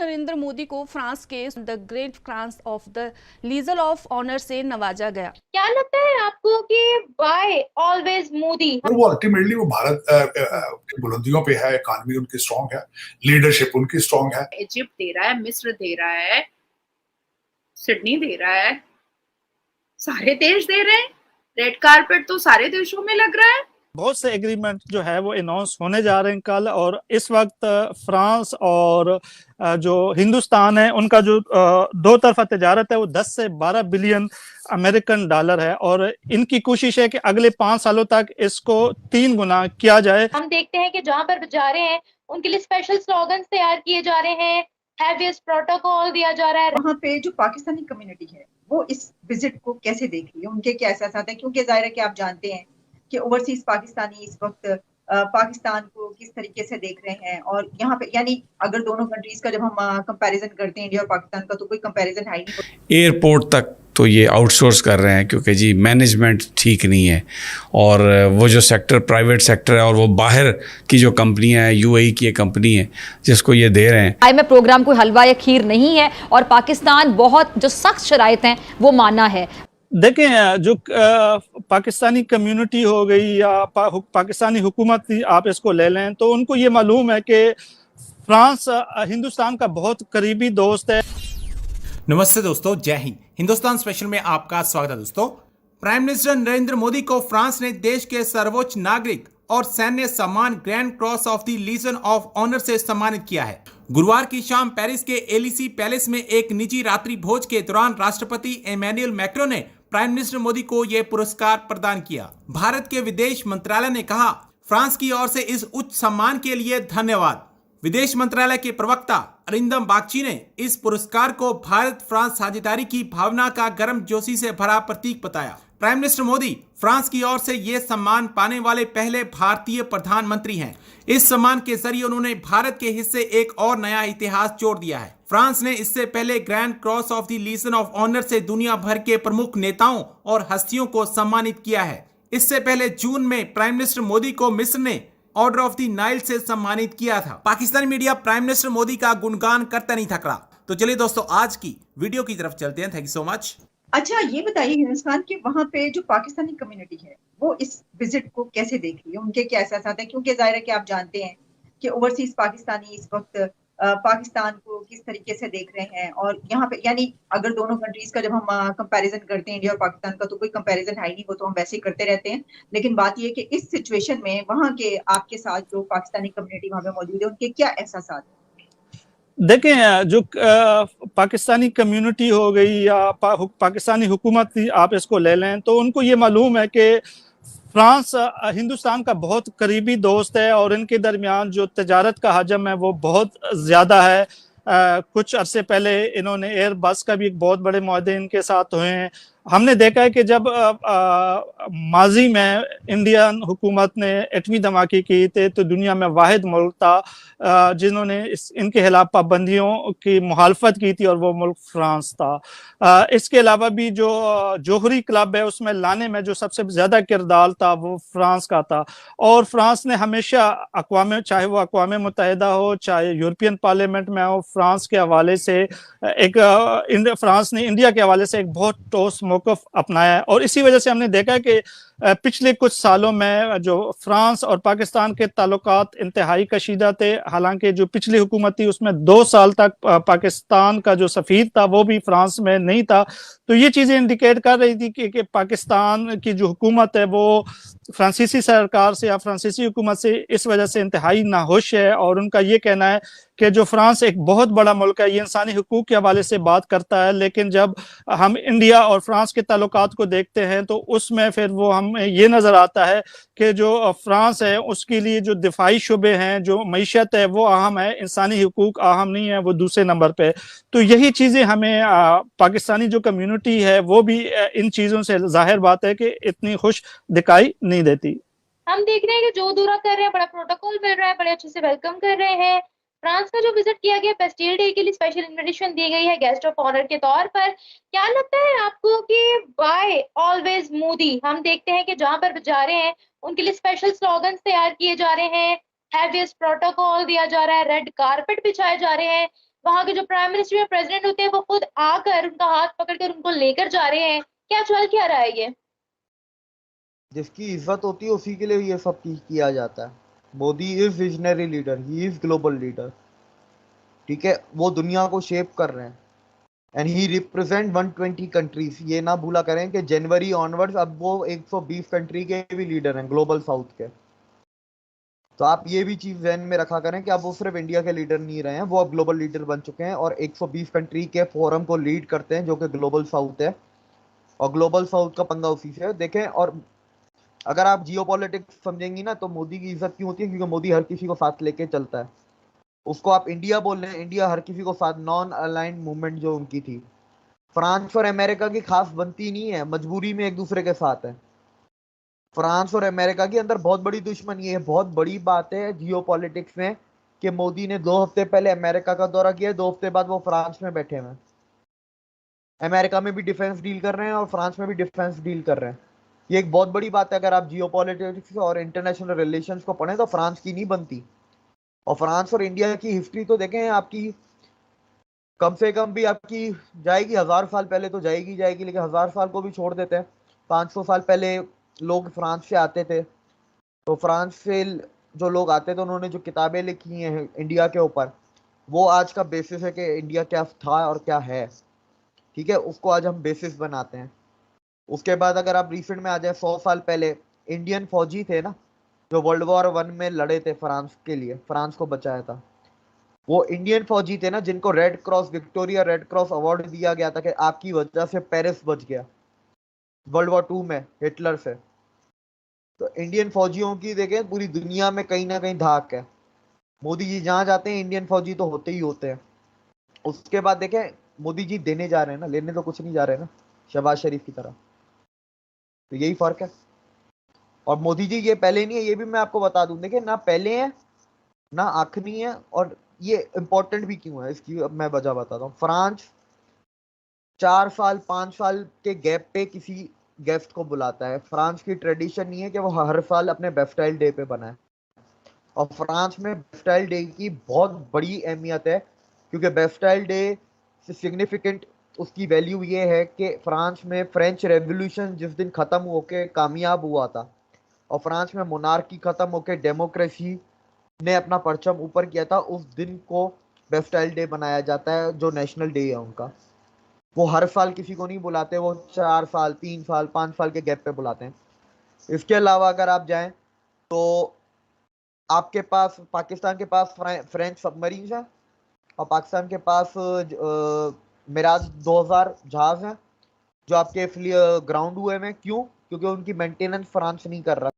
नरेंद्र मोदी को फ्रांस के the great France of the legion of honour से नवाजा गया। क्या लगता है आपको कि व्हाई ऑलवेज मोदी? और वो अल्टीमेटली वो भारत की बुलंदियों पे है, इकॉनमी उनकी स्ट्रांग है, लीडरशिप उनकी स्ट्रांग है। इजिप्ट दे रहा है, मिस्र दे रहा है, सिडनी दे रहा है, सारे देश दे रहे हैं। रेड कारपेट तो सारे देशों में लग रहा है। बहुत से एग्रीमेंट जो है वो अनाउंस होने जा रहे हैं कल, और इस वक्त फ्रांस और जो हिंदुस्तान है उनका जो दो तरफा तजारत है वो 10 से 12 बिलियन अमेरिकन डॉलर है, और इनकी कोशिश है कि अगले 5 सालों तक इसको 3 गुना किया जाए। हम देखते हैं कि जहां पर जा रहे हैं उनके लिए स्पेशल स्लोगन्स तैयार किए जा रहे हैं, हैवीएस्ट प्रोटोकॉल दिया जा रहा है। वहाँ पे जो पाकिस्तानी कम्युनिटी है वो इस विजिट को कैसे देख रही है, उनके क्या एहसास है? क्योंकि जाहिर है कि आप जानते हैं कि ओवरसीज पाकिस्तानी इस वक्त पाकिस्तान को किस तरीके से देख रहे हैं, और यहाँ पे यानी अगर दोनों कंट्रीज का जब हम कंपैरिजन करते हैं इंडिया और पाकिस्तान का, तो कोई कंपैरिजन है ही नहीं। एयरपोर्ट तक तो ये आउटसोर्स कर रहे हैं क्योंकि जी मैनेजमेंट ठीक नहीं है, और वो जो सेक्टर प्राइवेट सेक्टर है और वो बाहर की जो कंपनियां हैं, यूएई की एक कंपनी है जिसको ये दे रहे हैं। IMF प्रोग्राम कोई हलवा या खीर नहीं है, और पाकिस्तान बहुत जो सख्त शराइत हैं वो माना है। देखें, जो पाकिस्तानी कम्युनिटी हो गई या पाकिस्तानी हुकूमत, आप इसको ले लें तो उनको ये मालूम है कि फ्रांस हिंदुस्तान का बहुत करीबी दोस्त है। नमस्ते दोस्तों, जय हिंद। हिंदुस्तान स्पेशल में आपका स्वागत है दोस्तों। प्राइम मिनिस्टर नरेंद्र मोदी को फ्रांस ने देश के सर्वोच्च नागरिक और सैन्य सम्मान grand cross of the legion of honour से सम्मानित किया है। गुरुवार की शाम पेरिस के एलिसी पैलेस में एक निजी रात्रि भोज के दौरान राष्ट्रपति इमैनुअल मैक्रों ने प्राइम मिनिस्टर मोदी को यह पुरस्कार प्रदान किया। भारत के विदेश मंत्रालय ने कहा, फ्रांस की ओर से इस उच्च सम्मान के लिए धन्यवाद। विदेश मंत्रालय के प्रवक्ता अरिंदम बागची ने इस पुरस्कार को भारत फ्रांस साझेदारी की भावना का गर्मजोशी से भरा प्रतीक बताया। प्राइम मिनिस्टर मोदी फ्रांस की ओर से ये सम्मान पाने वाले पहले भारतीय प्रधानमंत्री हैं। इस सम्मान के जरिए उन्होंने भारत के हिस्से एक और नया इतिहास जोड़ दिया है। फ्रांस ने इससे पहले grand cross of the legion of honour से दुनिया भर के प्रमुख नेताओं और हस्तियों को सम्मानित किया है। इससे पहले जून में प्राइम मिनिस्टर मोदी को मिस्र ने ऑर्डर ऑफ द नाइल से सम्मानित किया था। Pakistani media prime minister Modi का गुणगान करता नहीं थक रहा। तो चलिए दोस्तों, आज की वीडियो की तरफ चलते हैं। Thank you so much. अच्छा, ये बताइए हिंदुस्तान के वहाँ पे जो पाकिस्तानी कम्युनिटी है वो इस विजिट को कैसे देख रही है, उनके क्या एहसास है? क्योंकि जाहिर है कि आप जानते हैं कि ओवरसीज पाकिस्तानी इस वक्त पाकिस्तान को किस तरीके से देख रहे हैं, और यहाँ पे यानी अगर दोनों कंट्रीज का जब हम कंपैरिजन करते हैं इंडिया और पाकिस्तान का, तो कोई कंपैरिजन है ही नहीं, वो तो हम वैसे ही करते रहते हैं। लेकिन बात ये है कि इस सिचुएशन में वहाँ के आपके साथ जो पाकिस्तानी कम्युनिटी वहाँ पे मौजूद है उनके क्या एहसास है? देखें, जो पाकिस्तानी कम्युनिटी हो गई या पाकिस्तानी हुकूमत, आप इसको ले लें तो उनको ये मालूम है कि फ्रांस हिंदुस्तान का बहुत करीबी दोस्त है, और इनके दरमियान जो तजारत का हजम है वो बहुत ज़्यादा है। कुछ अरसे पहले इन्होंने एयरबस का भी एक बहुत बड़े मुआहदे इनके साथ हुए हैं। हमने देखा है कि जब माजी में इंडियन हुकूमत ने एटमी धमाके किए थे तो दुनिया में वाहिद मुल्क था जिन्होंने इनके खिलाफ पाबंदियों की मुखालफत की थी, और वो मुल्क फ्रांस था। इसके अलावा भी जो जोहरी क्लब है उसमें लाने में जो सबसे ज़्यादा किरदार था वो फ्रांस का था, और फ्रांस ने हमेशा चाहे वो अक़वाम मुत्तहिदा हो, चाहे यूरोपियन पार्लियामेंट में हो, फ्रांस के हवाले से फ्रांस ने इंडिया के हवाले से एक बहुत ठोस मौक़िफ़ अपनाया है। और इसी वजह से हमने देखा कि पिछले कुछ सालों में जो फ्रांस और पाकिस्तान के ताल्लुकात इंतहाई कशीदा थे। हालांकि जो पिछली हुकूमत थी उसमें 2 साल तक पाकिस्तान का जो सफ़ीर था वो भी फ्रांस में नहीं था। तो ये चीज़ें इंडिकेट कर रही थी कि पाकिस्तान की जो हुकूमत है वो फ्रांसीसी सरकार से या फ्रांसीसी हुकूमत से इस वजह से इंतहाई नाखुश है, और उनका ये कहना है कि जो फ्रांस एक बहुत बड़ा मुल्क है, ये इंसानी हुकूक के हवाले से बात करता है, लेकिन जब हम इंडिया और फ्रांस के ताल्लुकात को देखते हैं तो उसमें फिर वो हमें ये नज़र आता है कि जो फ्रांस है उसके लिए जो दिफाई शुबे हैं, जो मईशत है वो अहम है, इंसानी हुकूक अहम नहीं है, वो दूसरे नंबर पे। तो यही चीज़ें हमें पाकिस्तानी जो कम्युनिटी है वो भी इन चीज़ों से जाहिर बात है कि इतनी खुश दिखाई नहीं देती। हम देख रहे हैं कि जो दूरा कर रहे हैं, बड़ा प्रोटोकॉल मिल रहा है, बड़े अच्छे से वेलकम कर रहे हैं। फ्रांस का जो विजिट किया गया, बेस्टिल डे के लिए स्पेशल इनविटेशन दी गई है गेस्ट ऑफ ऑनर के तौर पर। क्या लगता है आपको कि व्हाई ऑलवेज मोदी? हम देखते हैं कि जहां पर जा रहे हैं उनके लिए स्पेशल स्लोगन्स तैयार किए जा रहे हैं, हैवीएस्ट प्रोटोकॉल दिया जा रहा है, रेड कारपेट बिछाए जा रहे हैं, वहां के जो प्राइम मिनिस्टर या प्रेसिडेंट होते हैं वो खुद आकर उनका हाथ पकड़कर उनको लेकर जा रहे हैं, क्या चल क्या रहा है ये? जिसकी इज्जत होती है उसी के लिए ये सब किया जाता है। Modi is visionary leader, he is global leader, ठीक है, वो दुनिया को शेप कर रहे हैं एंड ही रिप्रेजेंट 120 कंट्रीज। ये ना भूला करें कि जनवरी ऑनवर्ड्स अब वो 120 कंट्री के भी लीडर हैं ग्लोबल साउथ के। तो आप ये भी चीज ध्यान में रखा करें कि अब वो सिर्फ इंडिया के लीडर नहीं रहे हैं, वो अब ग्लोबल लीडर बन चुके हैं और 120 कंट्री के फोरम को लीड करते हैं जो कि ग्लोबल साउथ है। और ग्लोबल साउथ का पंगा उसी से है देखें। और अगर आप जियोपॉलिटिक्स समझेंगी ना तो मोदी की इज्जत क्यों होती है, क्योंकि मोदी हर किसी को साथ लेके चलता है। उसको आप इंडिया बोल रहे हैं, इंडिया हर किसी को साथ, नॉन अलाइंड मूवमेंट जो उनकी थी। फ्रांस और अमेरिका की खास बनती नहीं है, मजबूरी में एक दूसरे के साथ है। फ्रांस और अमेरिका के अंदर बहुत बड़ी दुश्मनी है। बहुत बड़ी बात है जियोपॉलिटिक्स में कि मोदी ने 2 हफ्ते पहले अमेरिका का दौरा किया, 2 हफ्ते बाद वो फ्रांस में बैठे हुए हैं। अमेरिका में भी डिफेंस डील कर रहे हैं और फ्रांस में भी डिफेंस डील कर रहे हैं। ये एक बहुत बड़ी बात है। अगर आप जियोपॉलिटिक्स और इंटरनेशनल रिलेशंस को पढ़ें तो फ्रांस की नहीं बनती। और फ्रांस और इंडिया की हिस्ट्री तो देखें आपकी, कम से कम भी आपकी जाएगी 1000 साल पहले तो जाएगी, लेकिन 1000 साल को भी छोड़ देते हैं। 500 साल पहले लोग फ्रांस से आते थे, तो फ्रांस से जो लोग आते थे उन्होंने जो किताबें लिखी हैं इंडिया के ऊपर, वो आज का बेसिस है कि इंडिया क्या था और क्या है, ठीक है, उसको आज हम बेसिस बनाते हैं। उसके बाद अगर आप रिसेंट में आ जाए, 100 साल पहले इंडियन फौजी थे ना जो वर्ल्ड वॉर 1 में लड़े थे फ्रांस के लिए, फ्रांस को बचाया था, वो इंडियन फौजी थे ना जिनको red cross, Victoria red cross award दिया गया था कि आपकी वजह से पेरिस बच गया वर्ल्ड वॉर 2 में हिटलर से। तो इंडियन फौजियों की देखें पूरी दुनिया में कहीं ना कहीं धाक है। मोदी जी जहां जाते हैं इंडियन फौजी तो होते ही होते हैं। उसके बाद देखें मोदी जी देने जा रहे हैं ना, लेने तो कुछ नहीं जा रहे ना, शहबाज शरीफ की तरह। तो यही फर्क है। और मोदी जी ये पहले नहीं है, ये भी मैं आपको बता दूं, देखिए ना पहले है ना आखिरी है। और ये इंपॉर्टेंट भी क्यों है इसकी अब मैं वजह बताता हूँ। फ्रांस 4 साल 5 साल के गैप पे किसी गेस्ट को बुलाता है। फ्रांस की ट्रेडिशन नहीं है कि वो हर साल अपने बेस्टाइल डे पे बनाए। और फ्रांस में बेस्टाइल डे की बहुत बड़ी अहमियत है, क्योंकि बेस्टाइल डे से सिग्निफिकेंट उसकी वैल्यू ये है कि फ्रांस में फ्रेंच रेवोल्यूशन जिस दिन ख़त्म होके कामयाब हुआ था और फ्रांस में मोनार्की ख़त्म होके डेमोक्रेसी ने अपना परचम ऊपर किया था, उस दिन को बेस्टाइल डे बनाया जाता है जो नेशनल डे है उनका। वो हर साल किसी को नहीं बुलाते, वो 4 साल 3 साल 5 साल के गैप पे बुलाते हैं। इसके अलावा अगर आप जाएं तो आपके पास पाकिस्तान के पास फ्रेंच सबमरीन है और पाकिस्तान के पास मिराज 2000 जहाज हैं जो आपके ग्राउंड हुए हैं। क्यों? क्योंकि उनकी मेंटेनेंस फ्रांस नहीं कर रहा।